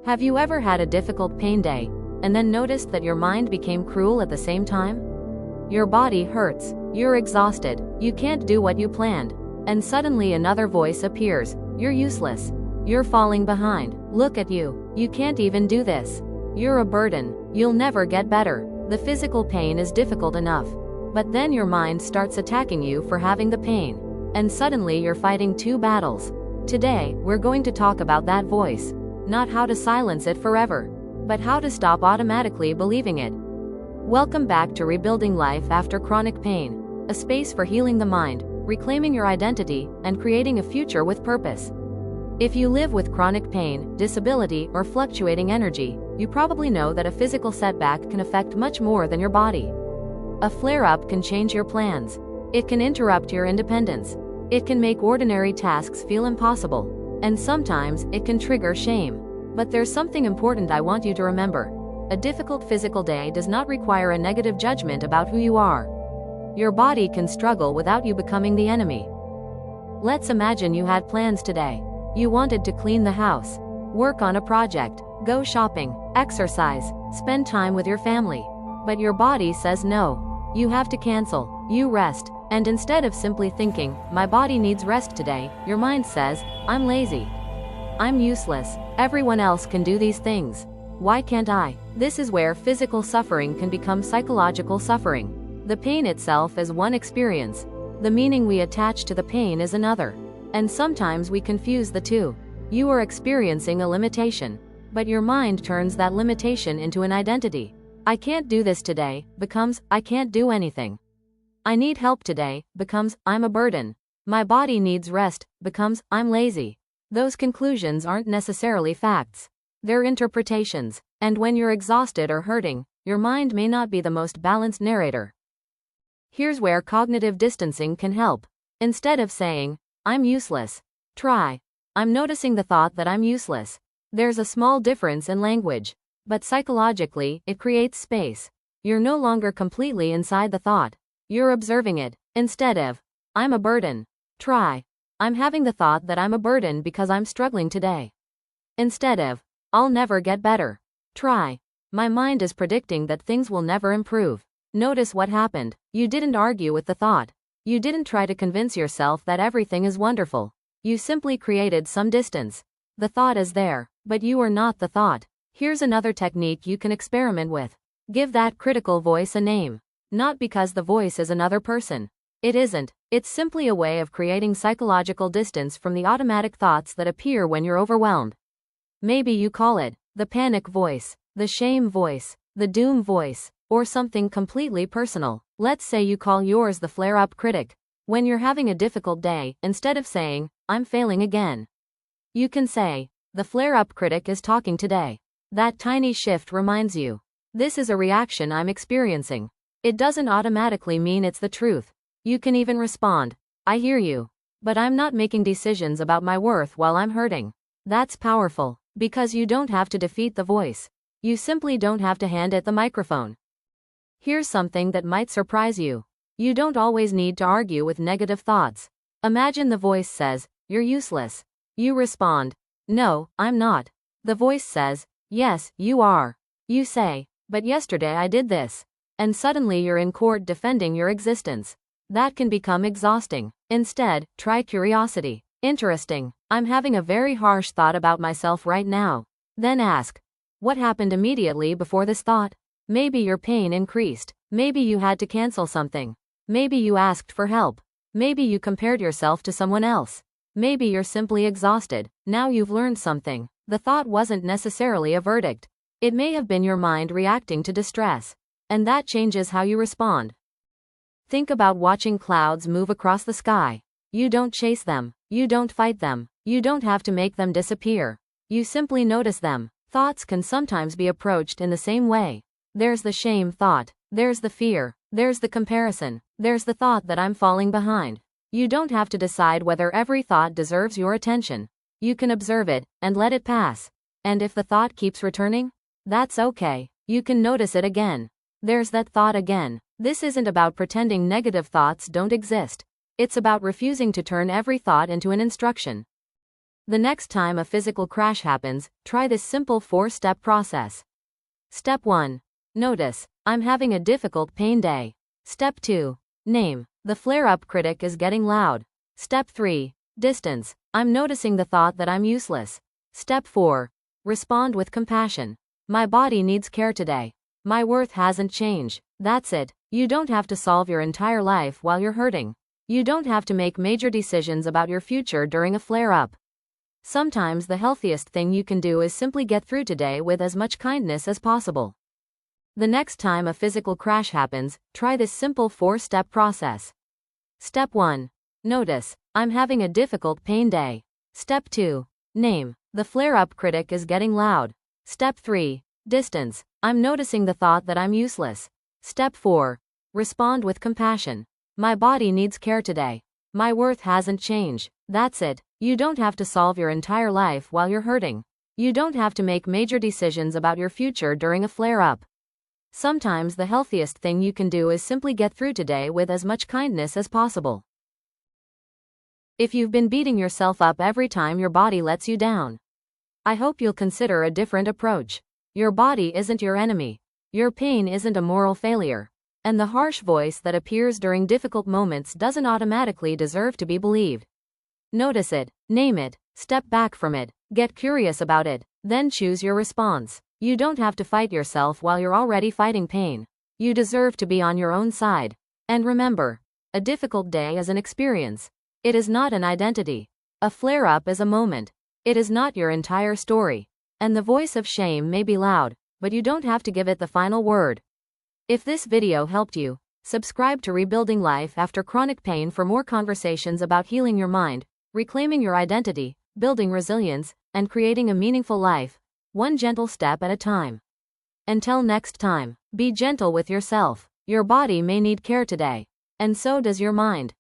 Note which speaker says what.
Speaker 1: Have you ever had a difficult pain day, and then noticed that your mind became cruel at the same time? Your body hurts, you're exhausted, you can't do what you planned, and suddenly another voice appears: you're useless. You're falling behind. Look at you. You can't even do this. You're a burden. You'll never get better. The physical pain is difficult enough. But then your mind starts attacking you for having the pain. And suddenly you're fighting two battles. Today, we're going to talk about that voice. Not how to silence it forever, but how to stop automatically believing it. Welcome back to Rebuilding Life After Chronic Pain, a space for healing the mind, reclaiming your identity, and creating a future with purpose. If you live with chronic pain, disability, or fluctuating energy, you probably know that a physical setback can affect much more than your body. A flare-up can change your plans. It can interrupt your independence. It can make ordinary tasks feel impossible. And sometimes, it can trigger shame. But there's something important I want you to remember. A difficult physical day does not require a negative judgment about who you are. Your body can struggle without you becoming the enemy. Let's imagine you had plans today. You wanted to clean the house, work on a project, go shopping, exercise, spend time with your family. But your body says no. You have to cancel. You rest. And instead of simply thinking, my body needs rest today, your mind says, I'm lazy. I'm useless. Everyone else can do these things. Why can't I? This is where physical suffering can become psychological suffering. The pain itself is one experience. The meaning we attach to the pain is another. And sometimes we confuse the two. You are experiencing a limitation, but your mind turns that limitation into an identity. I can't do this today becomes, I can't do anything. I need help today becomes, I'm a burden. My body needs rest becomes, I'm lazy. Those conclusions aren't necessarily facts. They're interpretations. And when you're exhausted or hurting, your mind may not be the most balanced narrator. Here's where cognitive distancing can help. Instead of saying, I'm useless, try, I'm noticing the thought that I'm useless. There's a small difference in language, but psychologically, it creates space. You're no longer completely inside the thought. You're observing it. Instead of, I'm a burden, try, I'm having the thought that I'm a burden because I'm struggling today. Instead of, I'll never get better, try, my mind is predicting that things will never improve. Notice what happened. You didn't argue with the thought. You didn't try to convince yourself that everything is wonderful. You simply created some distance. The thought is there, but you are not the thought. Here's another technique you can experiment with. Give that critical voice a name. Not because the voice is another person. It isn't. It's simply a way of creating psychological distance from the automatic thoughts that appear when you're overwhelmed. Maybe you call it the panic voice, the shame voice, the doom voice, or something completely personal. Let's say you call yours the flare-up critic. When you're having a difficult day, instead of saying, I'm failing again, you can say, the flare-up critic is talking today. That tiny shift reminds you, this is a reaction I'm experiencing. It doesn't automatically mean it's the truth. You can even respond, I hear you, but I'm not making decisions about my worth while I'm hurting. That's powerful, because you don't have to defeat the voice. You simply don't have to hand it the microphone. Here's something that might surprise you. You don't always need to argue with negative thoughts. Imagine the voice says, you're useless. You respond, no, I'm not. The voice says, yes, you are. You say, but yesterday I did this. And suddenly you're in court defending your existence. That can become exhausting. Instead, try curiosity. Interesting. I'm having a very harsh thought about myself right now. Then ask, what happened immediately before this thought? Maybe your pain increased. Maybe you had to cancel something. Maybe you asked for help. Maybe you compared yourself to someone else. Maybe you're simply exhausted. Now you've learned something. The thought wasn't necessarily a verdict. It may have been your mind reacting to distress. And that changes how you respond. Think about watching clouds move across the sky. You don't chase them. You don't fight them. You don't have to make them disappear. You simply notice them. Thoughts can sometimes be approached in the same way. There's the shame thought. There's the fear. There's the comparison. There's the thought that I'm falling behind. You don't have to decide whether every thought deserves your attention. You can observe it and let it pass. And if the thought keeps returning, that's okay. You can notice it again. There's that thought again. This isn't about pretending negative thoughts don't exist. It's about refusing to turn every thought into an instruction. The next time a physical crash happens, try this simple 4-step process. Step 1. Notice, I'm having a difficult pain day. Step 2. Name, the flare-up critic is getting loud. Step 3. Distance, I'm noticing the thought that I'm useless. Step 4. Respond with compassion. My body needs care today. My worth hasn't changed. That's it. You don't have to solve your entire life while you're hurting. You don't have to make major decisions about your future during a flare-up. Sometimes the healthiest thing you can do is simply get through today with as much kindness as possible. The next time a physical crash happens, try this simple 4-step process. Step 1. Notice, I'm having a difficult pain day. Step 2. Name, the flare-up critic is getting loud. Step 3. Distance, I'm noticing the thought that I'm useless. Step 4. Respond with compassion. My body needs care today. My worth hasn't changed. That's it. You don't have to solve your entire life while you're hurting. You don't have to make major decisions about your future during a flare-up. Sometimes the healthiest thing you can do is simply get through today with as much kindness as possible. If you've been beating yourself up every time your body lets you down, I hope you'll consider a different approach. Your body isn't your enemy. Your pain isn't a moral failure. And the harsh voice that appears during difficult moments doesn't automatically deserve to be believed. Notice it, name it, step back from it, get curious about it, then choose your response. You don't have to fight yourself while you're already fighting pain. You deserve to be on your own side. And remember, a difficult day is an experience. It is not an identity. A flare-up is a moment. It is not your entire story. And the voice of shame may be loud, but you don't have to give it the final word. If this video helped you, subscribe to Rebuilding Life After Chronic Pain for more conversations about healing your mind, reclaiming your identity, building resilience, and creating a meaningful life, one gentle step at a time. Until next time, be gentle with yourself. Your body may need care today, and so does your mind.